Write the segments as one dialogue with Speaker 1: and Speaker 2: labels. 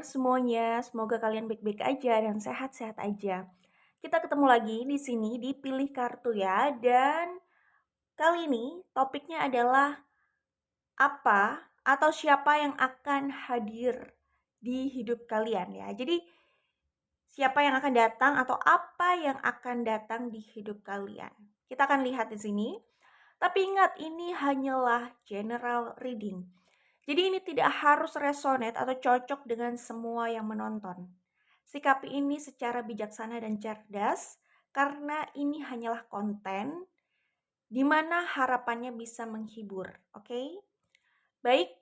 Speaker 1: semuanya, semoga kalian baik-baik aja dan sehat-sehat aja. Kita ketemu lagi di sini di Pilih Kartu ya, dan kali ini topiknya adalah apa atau siapa yang akan hadir di hidup kalian ya. Jadi siapa yang akan datang atau apa yang akan datang di hidup kalian. Kita akan lihat di sini. Tapi ingat ini hanyalah general reading. Jadi ini tidak harus resonate atau cocok dengan semua yang menonton. Sikapi ini secara bijaksana dan cerdas karena ini hanyalah konten di mana harapannya bisa menghibur. Oke? Baik,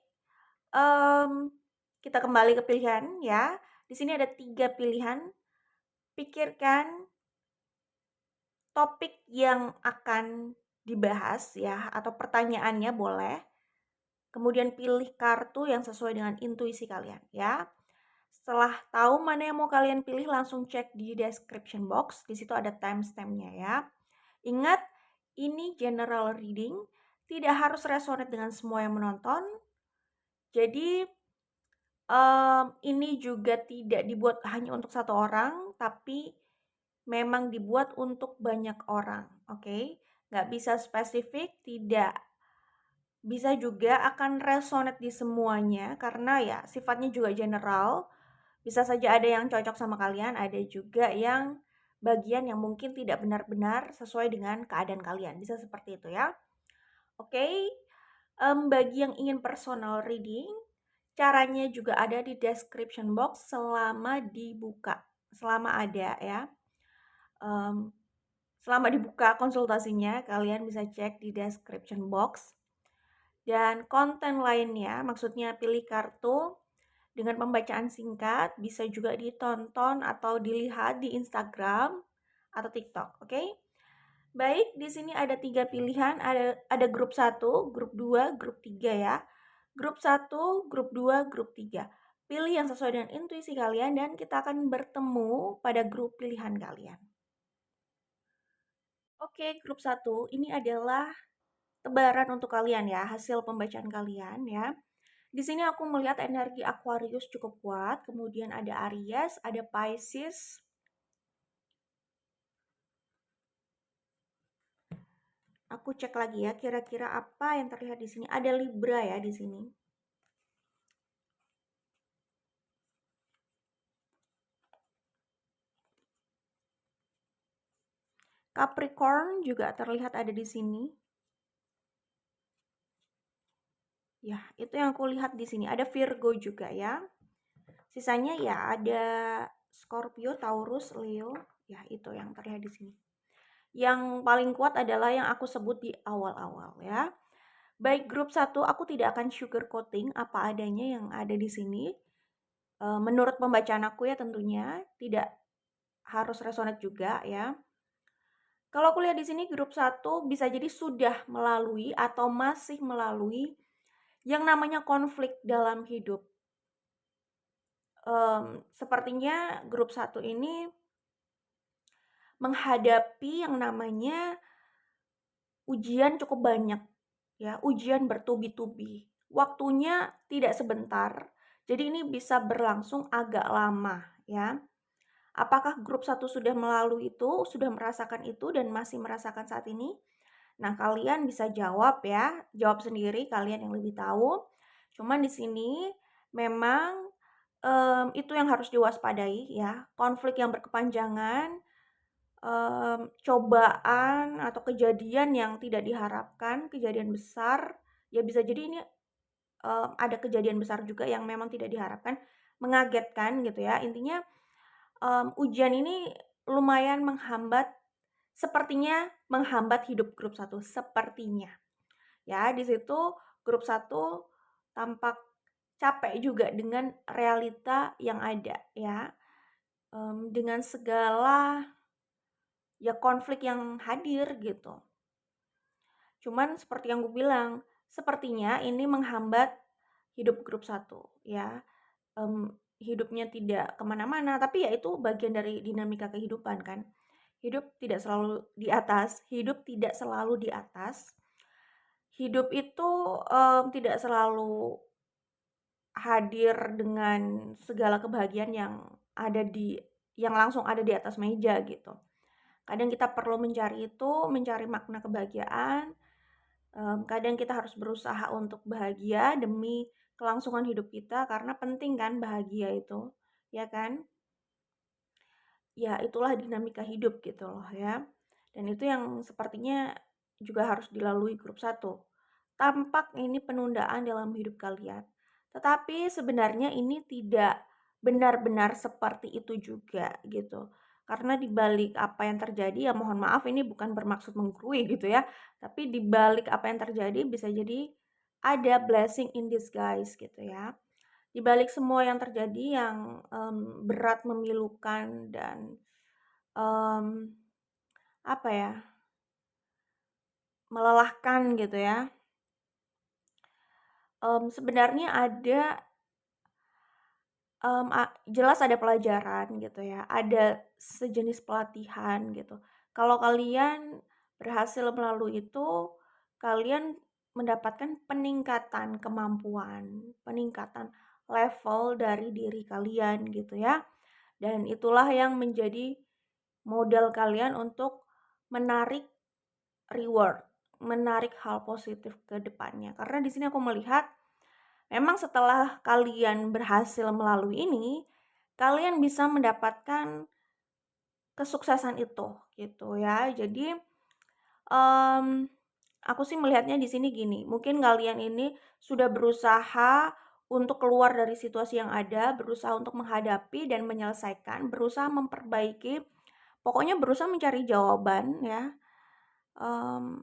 Speaker 1: kita kembali ke pilihan ya. Di sini ada 3 pilihan. Pikirkan topik yang akan dibahas ya atau pertanyaannya boleh. Kemudian pilih kartu yang sesuai dengan intuisi kalian ya. Setelah tahu mana yang mau kalian pilih, langsung cek di description box. Di situ ada timestamp-nya ya. Ingat, ini general reading, tidak harus resonate dengan semua yang menonton. Jadi ini juga tidak dibuat hanya untuk satu orang, tapi memang dibuat untuk banyak orang. Oke? Nggak bisa spesifik, tidak bisa juga akan resonate di semuanya karena ya sifatnya juga general. Bisa saja ada yang cocok sama kalian, ada juga yang bagian yang mungkin tidak benar-benar sesuai dengan keadaan kalian. Bisa seperti itu ya. Oke, bagi yang ingin personal reading, caranya juga ada di description box selama dibuka, selama ada ya. Selama dibuka konsultasinya, kalian bisa cek di description box. Dan konten lainnya, maksudnya pilih kartu dengan pembacaan singkat, bisa juga ditonton atau dilihat di Instagram atau TikTok, oke? Baik, di sini ada 3 pilihan, ada grup 1, grup 2, grup 3 ya. Grup 1, grup 2, grup 3. Pilih yang sesuai dengan intuisi kalian dan kita akan bertemu pada grup pilihan kalian. Oke, grup 1 ini adalah tebaran untuk kalian ya, hasil pembacaan kalian ya. Di sini aku melihat energi Aquarius cukup kuat, kemudian ada Aries, ada Pisces. Aku cek lagi ya, kira-kira apa yang terlihat di sini. Ada Libra ya di sini. Capricorn juga terlihat ada di sini. Ya, itu yang aku lihat di sini. Ada Virgo juga ya. Sisanya ya ada Scorpio, Taurus, Leo. Ya, itu yang terlihat di sini. Yang paling kuat adalah yang aku sebut di awal-awal ya. Baik grup 1, aku tidak akan sugar coating apa adanya yang ada di sini. Menurut pembacaan aku ya tentunya tidak harus resonate juga ya. Kalau aku lihat di sini grup 1 bisa jadi sudah melalui atau masih melalui yang namanya konflik dalam hidup. Sepertinya grup 1 ini menghadapi yang namanya ujian cukup banyak ya, ujian bertubi-tubi. Waktunya tidak sebentar. Jadi ini bisa berlangsung agak lama ya. Apakah grup 1 sudah melalui itu, sudah merasakan itu dan masih merasakan saat ini? Nah, kalian bisa jawab ya, jawab sendiri kalian yang lebih tahu. Cuman di sini memang itu yang harus diwaspadai ya, konflik yang berkepanjangan, cobaan atau kejadian yang tidak diharapkan, kejadian besar, ya bisa jadi ini ada kejadian besar juga yang memang tidak diharapkan, mengagetkan gitu ya. Intinya ujian ini lumayan sepertinya menghambat hidup grup 1, sepertinya. Ya, di situ grup 1 tampak capek juga dengan realita yang ada ya. Dengan segala ya konflik yang hadir gitu. Cuman seperti yang gue bilang, sepertinya ini menghambat hidup grup 1 ya. Hidupnya tidak kemana-mana, tapi ya itu bagian dari dinamika kehidupan kan. Hidup tidak selalu di atas, hidup tidak selalu di atas. Hidup itu tidak selalu hadir dengan segala kebahagiaan yang langsung ada di atas meja gitu. Kadang kita perlu mencari itu, mencari makna kebahagiaan. Kadang kita harus berusaha untuk bahagia demi kelangsungan hidup kita karena penting kan bahagia itu, ya kan? Ya itulah dinamika hidup gitu loh ya. Dan itu yang sepertinya juga harus dilalui grup satu. Tampak ini penundaan dalam hidup kalian. Tetapi sebenarnya ini tidak benar-benar seperti itu juga gitu. Karena di balik apa yang terjadi ya mohon maaf ini bukan bermaksud menggurui gitu ya. Tapi di balik apa yang terjadi bisa jadi ada blessing in disguise gitu ya. Di balik semua yang terjadi yang berat, memilukan dan mmm, apa ya, melelahkan gitu ya, sebenarnya ada, jelas ada pelajaran gitu ya, ada sejenis pelatihan gitu. Kalau kalian berhasil melalui itu, kalian mendapatkan peningkatan kemampuan, peningkatan level dari diri kalian gitu ya. Dan itulah yang menjadi modal kalian untuk menarik reward, menarik hal positif ke depannya. Karena di sini aku melihat memang setelah kalian berhasil melalui ini, kalian bisa mendapatkan kesuksesan itu gitu ya. Jadi mmm, aku sih melihatnya di sini gini, mungkin kalian ini sudah berusaha untuk keluar dari situasi yang ada, berusaha untuk menghadapi dan menyelesaikan, berusaha memperbaiki, pokoknya berusaha mencari jawaban ya, mmm,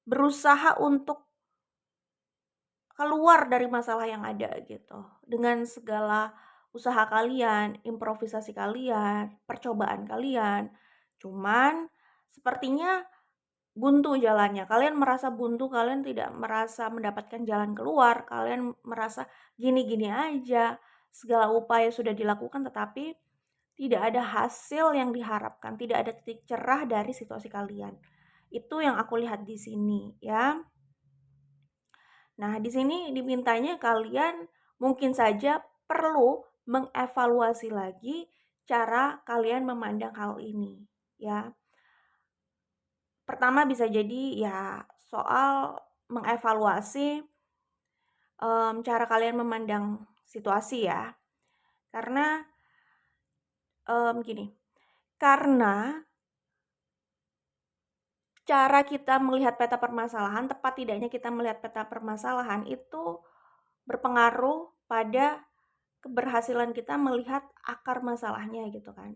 Speaker 1: berusaha untuk keluar dari masalah yang ada gitu. Dengan segala usaha kalian, improvisasi kalian, percobaan kalian. Cuman sepertinya buntu jalannya. Kalian merasa buntu, kalian tidak merasa mendapatkan jalan keluar, kalian merasa gini-gini aja. Segala upaya sudah dilakukan tetapi tidak ada hasil yang diharapkan, tidak ada titik cerah dari situasi kalian. Itu yang aku lihat di sini ya. Nah, di sini dimintanya kalian mungkin saja perlu mengevaluasi lagi cara kalian memandang hal ini, ya. Pertama bisa jadi ya soal mengevaluasi, cara kalian memandang situasi ya. Karena, gini, karena cara kita melihat peta permasalahan, tepat tidaknya kita melihat peta permasalahan itu berpengaruh pada keberhasilan kita melihat akar masalahnya gitu kan.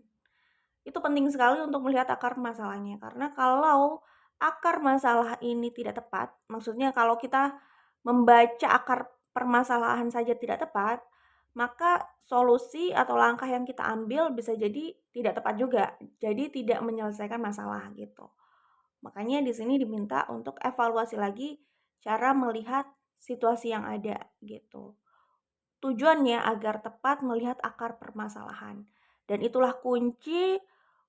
Speaker 1: Itu penting sekali untuk melihat akar masalahnya karena kalau akar masalah ini tidak tepat, maksudnya kalau kita membaca akar permasalahan saja tidak tepat, maka solusi atau langkah yang kita ambil bisa jadi tidak tepat juga. Jadi tidak menyelesaikan masalah gitu. Makanya di sini diminta untuk evaluasi lagi cara melihat situasi yang ada gitu. Tujuannya agar tepat melihat akar permasalahan. Dan itulah kunci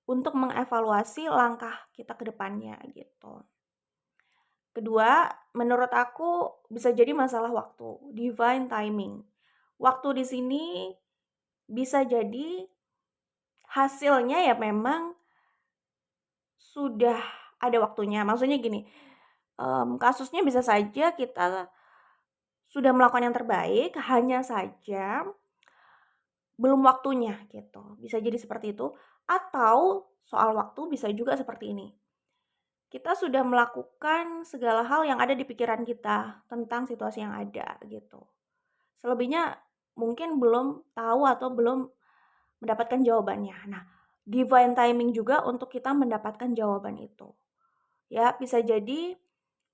Speaker 1: untuk mengevaluasi langkah kita ke depannya gitu. Kedua, menurut aku bisa jadi masalah waktu, divine timing. Waktu di sini bisa jadi hasilnya ya memang sudah ada waktunya. Maksudnya gini, kasusnya bisa saja kita sudah melakukan yang terbaik, hanya saja belum waktunya gitu, bisa jadi seperti itu. Atau soal waktu bisa juga seperti ini, kita sudah melakukan segala hal yang ada di pikiran kita tentang situasi yang ada gitu. Selebihnya mungkin belum tahu atau belum mendapatkan jawabannya. Nah, divine timing juga untuk kita mendapatkan jawaban itu. Ya, bisa jadi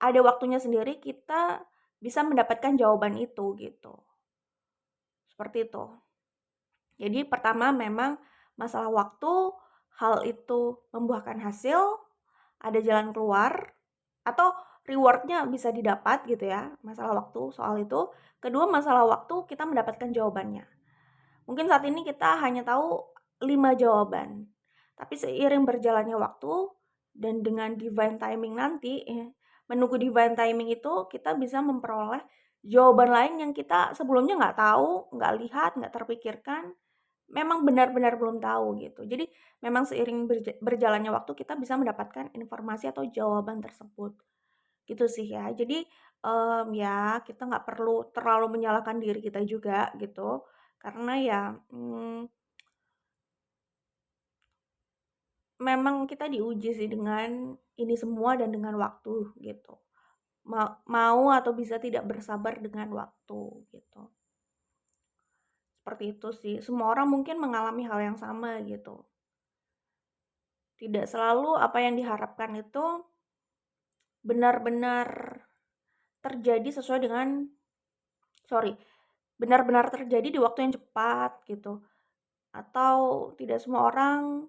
Speaker 1: ada waktunya sendiri kita bisa mendapatkan jawaban itu gitu. Seperti itu. Jadi pertama memang masalah waktu, hal itu membuahkan hasil, ada jalan keluar, atau rewardnya bisa didapat gitu ya, masalah waktu soal itu. Kedua masalah waktu kita mendapatkan jawabannya. Mungkin saat ini kita hanya tahu 5 jawaban, tapi seiring berjalannya waktu dan dengan divine timing nanti, menunggu divine timing itu kita bisa memperoleh jawaban lain yang kita sebelumnya nggak tahu, nggak lihat, nggak terpikirkan, memang benar-benar belum tahu gitu. Jadi memang seiring berjalannya waktu kita bisa mendapatkan informasi atau jawaban tersebut, gitu sih ya. Jadi, ya kita nggak perlu terlalu menyalahkan diri kita juga gitu, karena ya, memang kita diuji sih dengan ini semua dan dengan waktu gitu. Mau atau bisa tidak bersabar dengan waktu gitu. Seperti itu sih, semua orang mungkin mengalami hal yang sama gitu. Tidak selalu apa yang diharapkan itu benar-benar terjadi sesuai dengan sorry, benar-benar terjadi di waktu yang cepat gitu. Atau tidak semua orang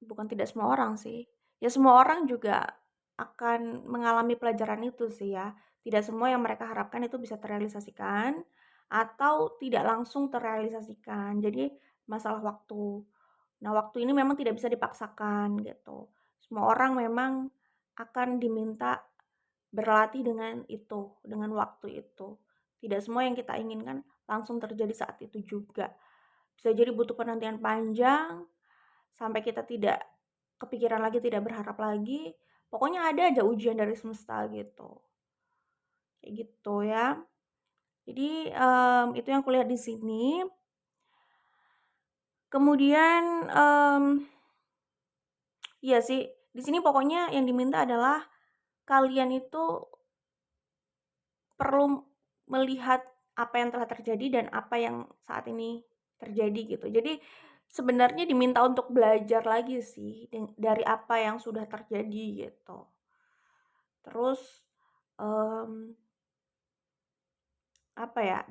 Speaker 1: bukan tidak semua orang sih, ya semua orang juga akan mengalami pelajaran itu sih ya. Tidak semua yang mereka harapkan itu bisa terrealisasikan atau tidak langsung terrealisasikan. Jadi masalah waktu. Nah, waktu ini memang tidak bisa dipaksakan gitu. Semua orang memang akan diminta berlatih dengan itu, dengan waktu itu. Tidak semua yang kita inginkan langsung terjadi saat itu juga. Bisa jadi butuh penantian panjang, sampai kita tidak kepikiran lagi, tidak berharap lagi. Pokoknya ada aja ujian dari semesta gitu. Kayak gitu ya. Jadi itu yang kulihat di sini. Kemudian iya sih, di sini pokoknya yang diminta adalah kalian itu perlu melihat apa yang telah terjadi dan apa yang saat ini terjadi gitu. Jadi sebenarnya diminta untuk belajar lagi sih dari apa yang sudah terjadi gitu. Terus apa ya?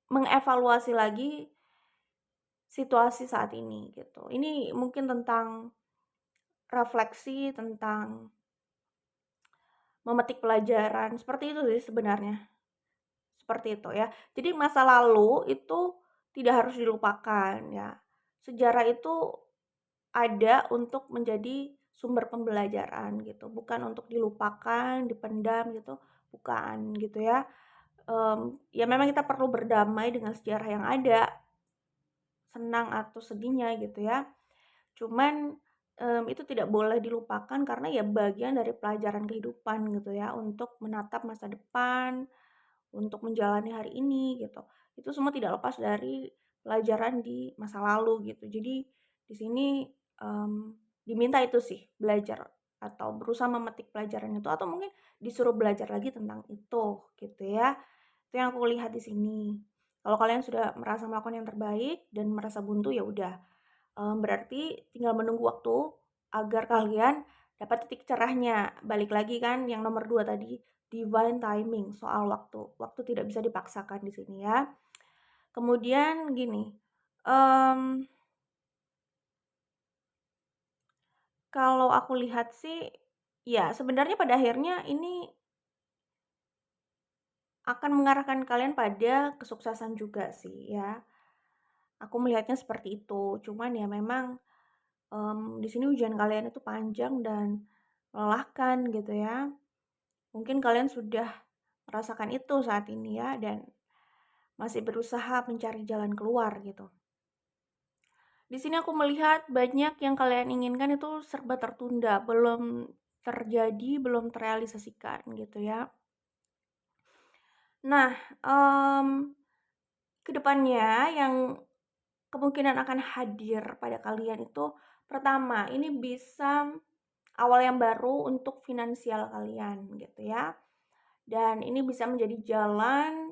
Speaker 1: Mengevaluasi lagi situasi saat ini gitu. Ini mungkin tentang refleksi, tentang memetik pelajaran, seperti itu sih sebenarnya. Seperti itu ya. Jadi masa lalu itu tidak harus dilupakan ya. Sejarah itu ada untuk menjadi sumber pembelajaran gitu, bukan untuk dilupakan, dipendam gitu, bukan gitu ya. Ya memang kita perlu berdamai dengan sejarah yang ada, senang atau sedihnya gitu ya. Cuman, itu tidak boleh dilupakan karena ya bagian dari pelajaran kehidupan gitu ya, untuk menatap masa depan, untuk menjalani hari ini gitu. Itu semua tidak lepas dari pelajaran di masa lalu gitu. Jadi di sini, diminta itu sih, belajar atau berusaha memetik pelajaran itu atau mungkin disuruh belajar lagi tentang itu gitu ya. Itu yang aku lihat di sini. Kalau kalian sudah merasa melakukan yang terbaik dan merasa buntu ya udah, berarti tinggal menunggu waktu agar kalian dapat titik cerahnya. Balik lagi kan yang nomor 2 tadi, divine timing soal waktu. Waktu tidak bisa dipaksakan di sini ya. Kemudian gini, mmm, kalau aku lihat sih, ya sebenarnya pada akhirnya ini akan mengarahkan kalian pada kesuksesan juga sih ya. Aku melihatnya seperti itu. Cuman ya memang, di sini ujian kalian itu panjang dan melelahkan gitu ya. Mungkin kalian sudah merasakan itu saat ini ya dan masih berusaha mencari jalan keluar gitu. Di sini aku melihat banyak yang kalian inginkan itu serba tertunda, belum terjadi, belum terrealisasikan gitu ya. Nah, kedepannya yang kemungkinan akan hadir pada kalian itu pertama, ini bisa awal yang baru untuk finansial kalian gitu ya. Dan ini bisa menjadi jalan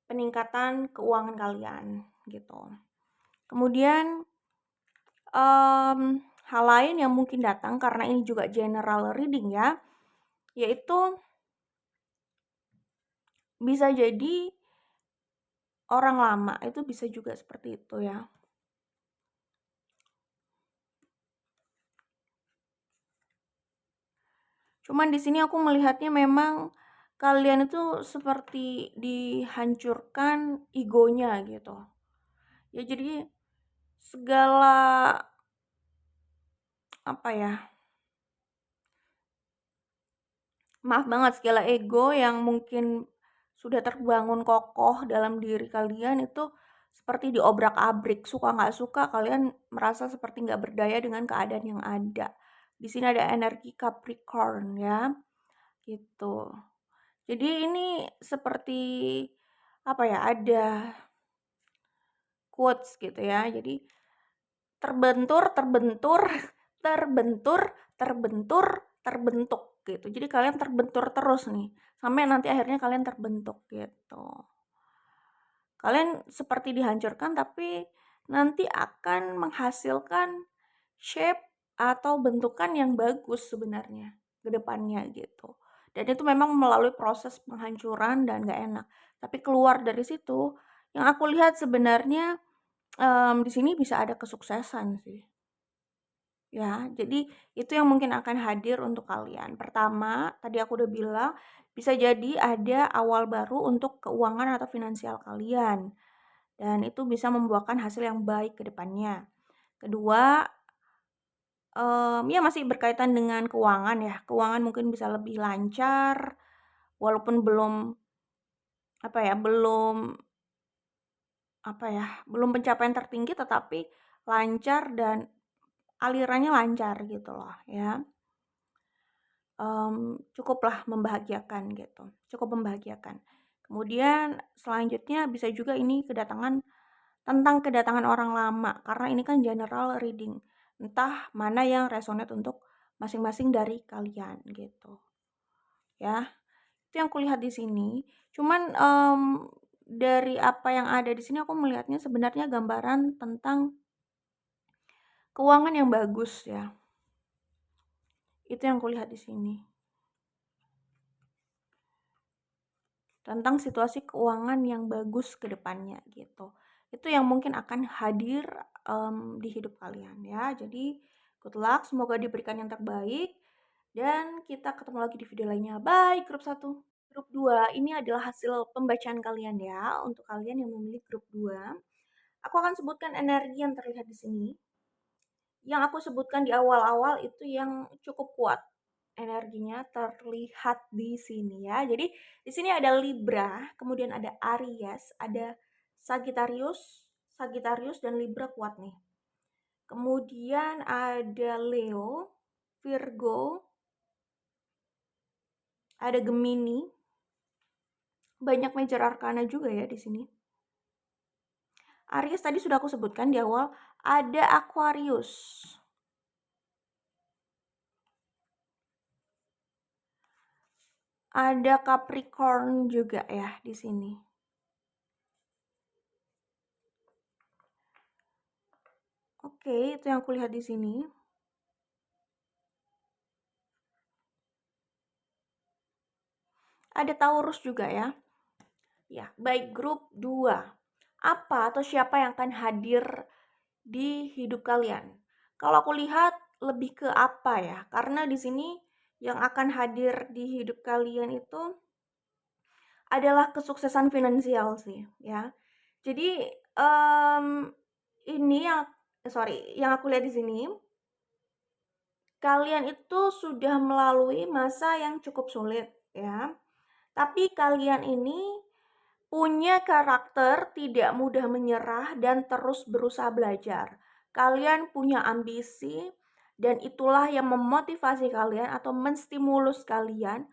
Speaker 1: peningkatan keuangan kalian gitu. Kemudian hal lain yang mungkin datang karena ini juga general reading ya, yaitu bisa jadi orang lama, itu bisa juga seperti itu ya. Cuman di sini aku melihatnya memang kalian itu seperti dihancurkan egonya gitu. Ya jadi segala apa ya? Maaf banget, segala ego yang mungkin sudah terbangun kokoh dalam diri kalian itu seperti diobrak-abrik. Suka nggak suka, kalian merasa seperti nggak berdaya dengan keadaan yang ada. Di sini ada energi Capricorn ya, gitu. Jadi ini seperti apa ya? Ada quotes gitu ya. Jadi terbentur, terbentur, terbentur, terbentur, terbentuk gitu. Jadi kalian terbentur terus nih, sampai nanti akhirnya kalian terbentuk gitu. Kalian seperti dihancurkan tapi nanti akan menghasilkan shape atau bentukan yang bagus sebenarnya ke depannya gitu. Dan itu memang melalui proses penghancuran dan gak enak. Tapi keluar dari situ, yang aku lihat sebenarnya di sini bisa ada kesuksesan sih. Ya, jadi itu yang mungkin akan hadir untuk kalian. Pertama, tadi aku udah bilang, bisa jadi ada awal baru untuk keuangan atau finansial kalian. Dan itu bisa membuahkan hasil yang baik ke depannya. Kedua, ya masih berkaitan dengan keuangan ya. Keuangan mungkin bisa lebih lancar, walaupun belum pencapaian tertinggi, tetapi lancar dan alirannya lancar gitu loh ya. Cukuplah membahagiakan gitu, cukup membahagiakan. Kemudian selanjutnya bisa juga ini kedatangan orang lama, karena ini kan general reading. Entah mana yang resonate untuk masing-masing dari kalian gitu. Ya, itu yang kulihat di sini. Cuman dari apa yang ada di sini aku melihatnya sebenarnya gambaran tentang keuangan yang bagus ya. Itu yang kulihat di sini. Tentang situasi keuangan yang bagus ke depannya gitu. Itu yang mungkin akan hadir di hidup kalian ya. Jadi good luck, semoga diberikan yang terbaik dan kita ketemu lagi di video lainnya. Bye grup 1. Grup 2 ini adalah hasil pembacaan kalian ya untuk kalian yang memilih grup 2. Aku akan sebutkan energi yang terlihat di sini. Yang aku sebutkan di awal-awal itu yang cukup kuat. Energinya terlihat di sini ya. Jadi di sini ada Libra, kemudian ada Aries, ada Sagittarius, Sagittarius dan Libra kuat nih. Kemudian ada Leo, Virgo, ada Gemini. Banyak major arcana juga ya di sini. Aries tadi sudah aku sebutkan di awal, ada Aquarius. Ada Capricorn juga ya di sini. Oke, itu yang kulihat di sini. Ada Taurus juga ya. Ya, baik grup 2. Apa atau siapa yang akan hadir di hidup kalian? Kalau aku lihat lebih ke apa ya? Karena di sini yang akan hadir di hidup kalian itu adalah kesuksesan finansial sih, ya. Jadi ini yang aku lihat di sini, kalian itu sudah melalui masa yang cukup sulit, ya. Tapi kalian ini punya karakter tidak mudah menyerah dan terus berusaha belajar. Kalian punya ambisi dan itulah yang memotivasi kalian atau menstimulus kalian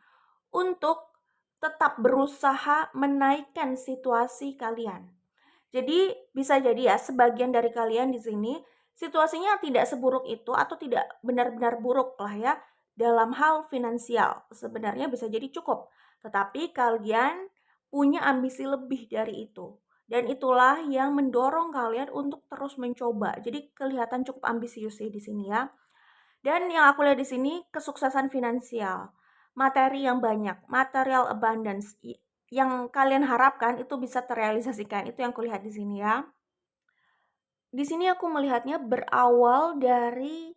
Speaker 1: untuk tetap berusaha menaikkan situasi kalian. Jadi bisa jadi ya sebagian dari kalian di sini situasinya tidak seburuk itu atau tidak benar-benar buruk lah ya dalam hal finansial. Sebenarnya bisa jadi cukup. Tetapi kalian punya ambisi lebih dari itu. Dan itulah yang mendorong kalian untuk terus mencoba. Jadi kelihatan cukup ambisius sih di sini ya. Dan yang aku lihat di sini kesuksesan finansial, materi yang banyak, material abundance yang kalian harapkan itu bisa terrealisasikan. Itu yang kulihat di sini ya. Di sini aku melihatnya berawal dari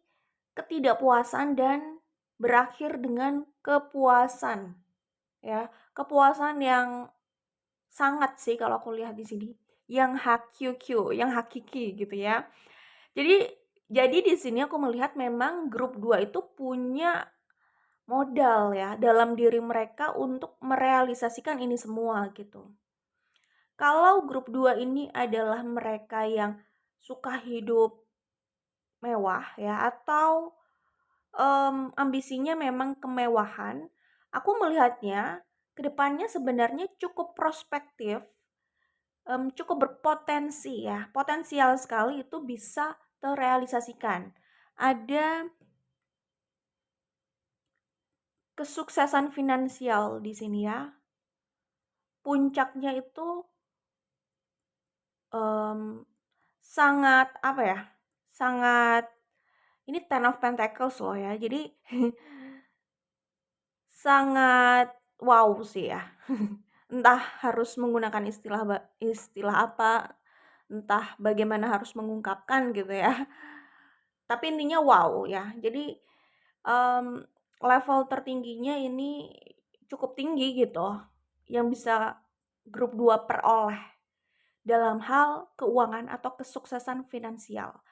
Speaker 1: ketidakpuasan dan berakhir dengan kepuasan. Ya, kepuasan yang sangat sih kalau aku lihat di sini, yang HQQ, yang hakiki gitu ya. Jadi di sini aku melihat memang grup 2 itu punya modal ya dalam diri mereka untuk merealisasikan ini semua gitu. Kalau grup 2 ini adalah mereka yang suka hidup mewah ya atau ambisinya memang kemewahan, aku melihatnya ke depannya sebenarnya cukup prospektif, cukup berpotensi ya, potensial sekali itu bisa terrealisasikan. Ada kesuksesan finansial di sini ya. Puncaknya itu sangat apa ya? Sangat ini Ten of Pentacles loh ya. Jadi sangat wow sih ya. Entah harus menggunakan istilah apa, entah bagaimana harus mengungkapkan gitu ya. Tapi intinya wow ya. Jadi um, level tertingginya ini cukup tinggi gitu yang bisa grup 2 peroleh dalam hal keuangan atau kesuksesan finansial.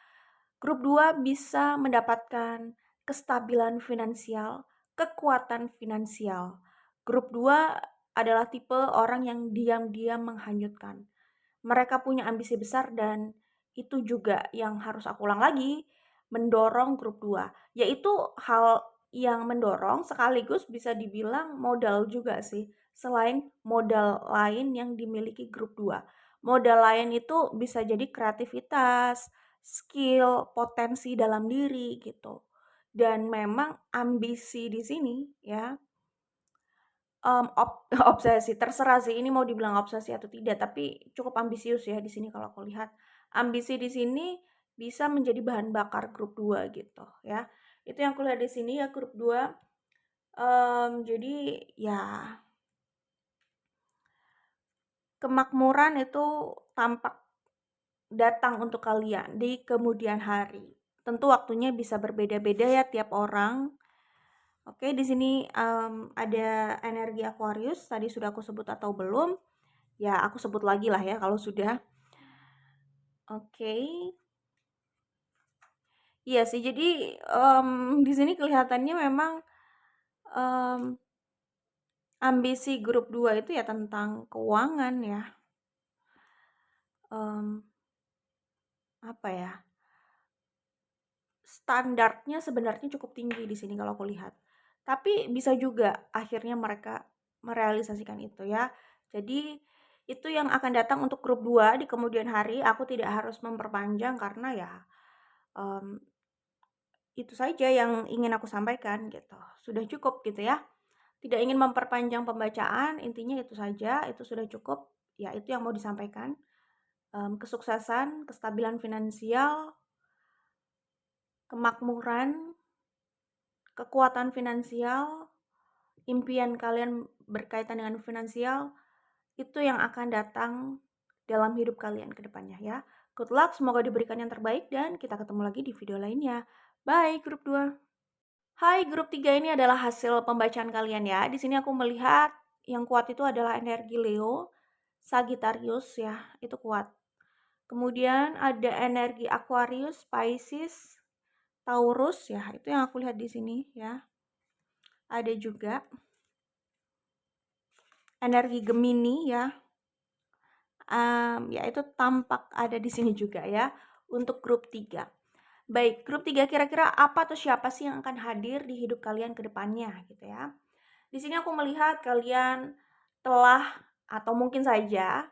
Speaker 1: Grup 2 bisa mendapatkan kestabilan finansial, kekuatan finansial. Grup 2 adalah tipe orang yang diam-diam menghanyutkan. Mereka punya ambisi besar dan itu juga yang harus aku ulang lagi, mendorong grup 2. Yaitu hal yang mendorong sekaligus bisa dibilang modal juga sih, selain modal lain yang dimiliki grup 2. Modal lain itu bisa jadi kreativitas, skill, potensi dalam diri gitu. Dan memang ambisi di sini ya, obsesi, terserah sih ini mau dibilang obsesi atau tidak, tapi cukup ambisius ya di sini kalau aku lihat. Ambisi di sini bisa menjadi bahan bakar grup 2 gitu ya. Itu yang aku lihat di sini ya grup 2. Jadi ya kemakmuran itu tampak datang untuk kalian di kemudian hari. Tentu waktunya bisa berbeda-beda ya tiap orang. Oke, di sini ada energi Aquarius, tadi sudah aku sebut atau belum? Ya, aku sebut lagi lah ya kalau sudah. Oke. Iya sih, jadi di sini kelihatannya memang um, ambisi grup 2 itu ya tentang keuangan ya. Apa ya? Standarnya sebenarnya cukup tinggi di sini kalau aku lihat. Tapi bisa juga akhirnya mereka merealisasikan itu ya. Jadi itu yang akan datang untuk grup 2 di kemudian hari. Aku tidak harus memperpanjang karena ya um, itu saja yang ingin aku sampaikan gitu. Sudah cukup gitu ya. Tidak ingin memperpanjang pembacaan, intinya itu saja, itu sudah cukup. Ya itu yang mau disampaikan. Kesuksesan, kestabilan finansial, kemakmuran, kekuatan finansial, impian kalian berkaitan dengan finansial, itu yang akan datang dalam hidup kalian ke depannya ya. Good luck, semoga diberikan yang terbaik dan kita ketemu lagi di video lainnya. Bye grup 2. Hai grup 3, ini adalah hasil pembacaan kalian ya. Di sini aku melihat yang kuat itu adalah energi Leo, Sagittarius ya, itu kuat. Kemudian ada energi Aquarius, Pisces, Taurus ya, itu yang aku lihat di sini ya. Ada juga energi Gemini ya. Ya itu tampak ada di sini juga ya untuk grup 3. Baik, grup 3 kira-kira apa atau siapa sih yang akan hadir di hidup kalian ke depannya gitu ya. Di sini aku melihat kalian telah atau mungkin saja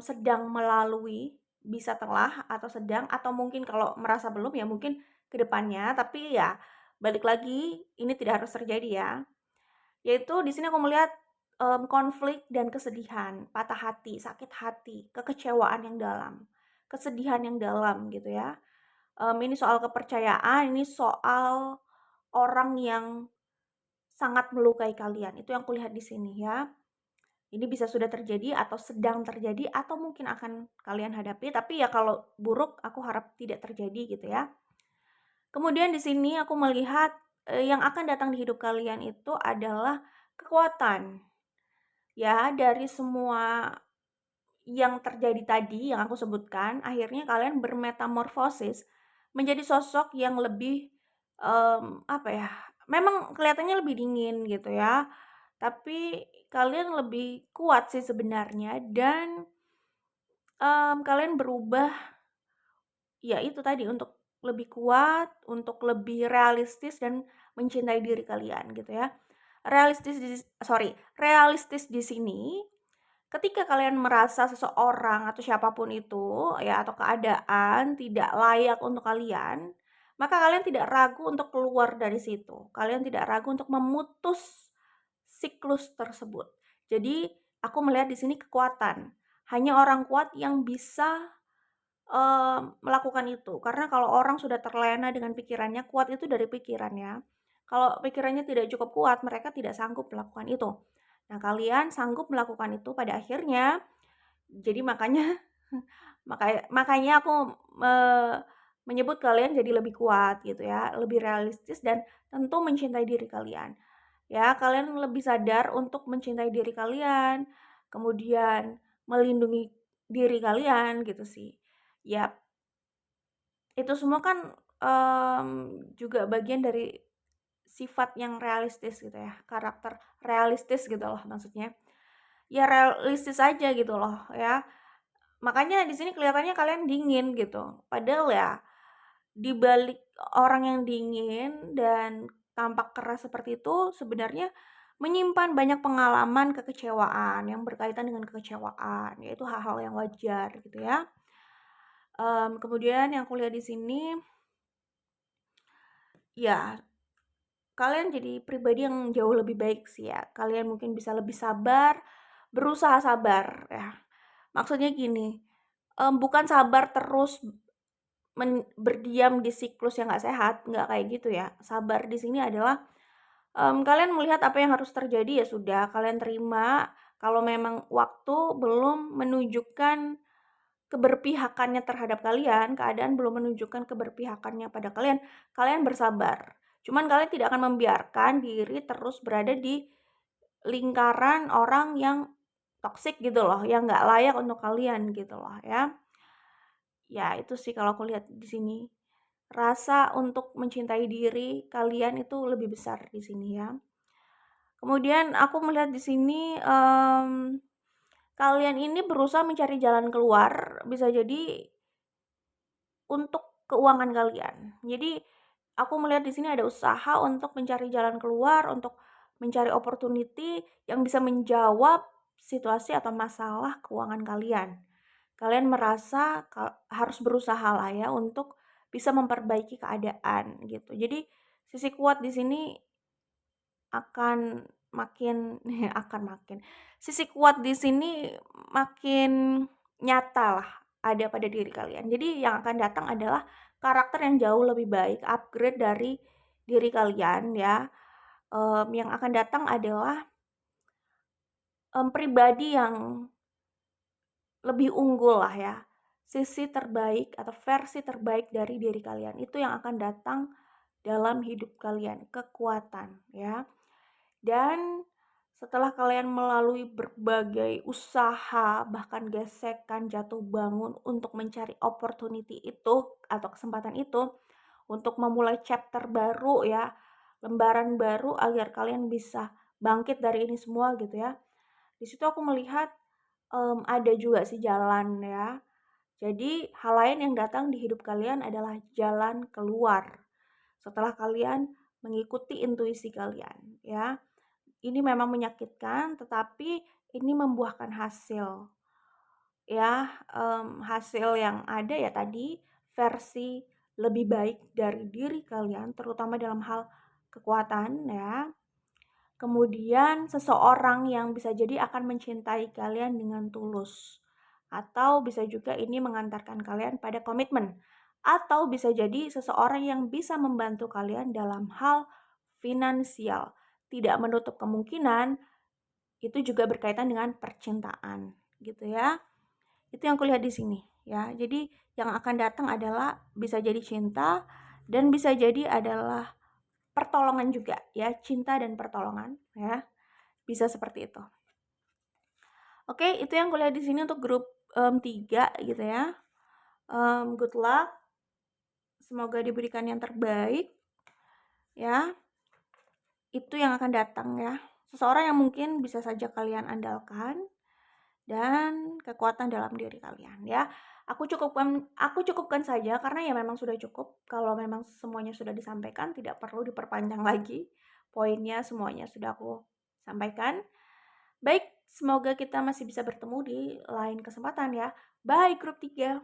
Speaker 1: sedang melalui, bisa telah atau sedang atau mungkin kalau merasa belum ya mungkin ke depannya, tapi ya balik lagi ini tidak harus terjadi ya. Yaitu di sini aku melihat konflik dan kesedihan, patah hati, sakit hati, kekecewaan yang dalam, kesedihan yang dalam gitu ya. Ini soal kepercayaan, ini soal orang yang sangat melukai kalian. Itu yang kulihat di sini ya. Ini bisa sudah terjadi atau sedang terjadi atau mungkin akan kalian hadapi, tapi ya kalau buruk aku harap tidak terjadi gitu ya. Kemudian di sini aku melihat yang akan datang di hidup kalian itu adalah kekuatan. Ya, dari semua yang terjadi tadi yang aku sebutkan, akhirnya kalian bermetamorfosis menjadi sosok yang lebih apa ya? memang kelihatannya lebih dingin gitu ya, tapi kalian lebih kuat sih sebenarnya dan, kalian berubah ya itu tadi untuk lebih kuat, untuk lebih realistis dan mencintai diri kalian gitu ya. Realistis di sini ketika kalian merasa seseorang atau siapapun itu ya atau keadaan tidak layak untuk kalian, maka kalian tidak ragu untuk keluar dari situ. Kalian tidak ragu untuk memutus siklus tersebut. Jadi aku melihat di sini kekuatan. Hanya orang kuat yang bisa melakukan itu. Karena kalau orang sudah terlena dengan pikirannya, kuat itu dari pikirannya. Kalau pikirannya tidak cukup kuat, mereka tidak sanggup melakukan itu. Nah, kalian sanggup melakukan itu pada akhirnya, jadi makanya makanya aku menyebut kalian jadi lebih kuat gitu ya, lebih realistis dan tentu mencintai diri kalian. Ya, kalian lebih sadar untuk mencintai diri kalian, kemudian melindungi diri kalian gitu sih. Ya, itu semua kan, juga bagian dari sifat yang realistis gitu ya, karakter realistis gitu loh maksudnya. Ya realistis aja gitu loh ya. Makanya di sini kelihatannya kalian dingin gitu, padahal ya di balik orang yang dingin dan tampak keras seperti itu sebenarnya menyimpan banyak pengalaman kekecewaan yang berkaitan dengan kekecewaan, yaitu hal-hal yang wajar gitu ya. Kemudian yang aku lihat di sini, ya kalian jadi pribadi yang jauh lebih baik sih ya. Kalian mungkin bisa lebih sabar, berusaha sabar ya. Maksudnya gini, bukan sabar terus berdiam di siklus yang nggak sehat, nggak kayak gitu ya. Sabar di sini adalah, kalian melihat apa yang harus terjadi ya sudah, kalian terima. Kalau memang waktu belum menunjukkan keberpihakannya terhadap kalian, keadaan belum menunjukkan keberpihakannya pada kalian, kalian bersabar. Cuman kalian tidak akan membiarkan diri terus berada di lingkaran orang yang toksik gitu loh, yang nggak layak untuk kalian gitu loh ya. Ya itu sih kalau aku lihat di sini. Rasa untuk mencintai diri kalian itu lebih besar di sini ya. Kemudian aku melihat di sini, kalian ini berusaha mencari jalan keluar, bisa jadi untuk keuangan kalian. Jadi, aku melihat di sini ada usaha untuk mencari jalan keluar, untuk mencari opportunity yang bisa menjawab situasi atau masalah keuangan kalian. Kalian merasa harus berusaha lah ya untuk bisa memperbaiki keadaan gitu. Jadi, sisi kuat di sini akan makin sisi kuat di sini makin nyata lah ada pada diri kalian. Jadi yang akan datang adalah karakter yang jauh lebih baik, upgrade dari diri kalian ya. Yang akan datang adalah, pribadi yang lebih unggul lah ya. Sisi terbaik atau versi terbaik dari diri kalian, itu yang akan datang dalam hidup kalian, kekuatan ya. Dan setelah kalian melalui berbagai usaha, bahkan gesekan, jatuh bangun untuk mencari opportunity itu atau kesempatan itu untuk memulai chapter baru ya, lembaran baru agar kalian bisa bangkit dari ini semua gitu ya. Di situ aku melihat ada juga sih jalan ya. Jadi hal lain yang datang di hidup kalian adalah jalan keluar setelah kalian mengikuti intuisi kalian ya. Ini memang menyakitkan, tetapi ini membuahkan hasil. Ya, hasil yang ada ya tadi, versi lebih baik dari diri kalian, terutama dalam hal kekuatan ya. Kemudian seseorang yang bisa jadi akan mencintai kalian dengan tulus. Atau bisa juga ini mengantarkan kalian pada komitmen. Atau bisa jadi seseorang yang bisa membantu kalian dalam hal finansial. Tidak menutup kemungkinan itu juga berkaitan dengan percintaan, gitu ya. Itu yang kulihat di sini, ya. Jadi yang akan datang adalah bisa jadi cinta dan bisa jadi adalah pertolongan juga, ya. Cinta dan pertolongan, ya. Bisa seperti itu. Oke, itu yang kulihat di sini untuk grup 3 gitu ya. Good luck. Semoga diberikan yang terbaik, ya. itu yang akan datang ya. Seseorang yang mungkin bisa saja kalian andalkan dan kekuatan dalam diri kalian ya. Aku cukupkan saja karena ya memang sudah cukup. Kalau memang semuanya sudah disampaikan, tidak perlu diperpanjang lagi. Poinnya semuanya sudah aku sampaikan. Baik, semoga kita masih bisa bertemu di lain kesempatan ya. Bye grup 3.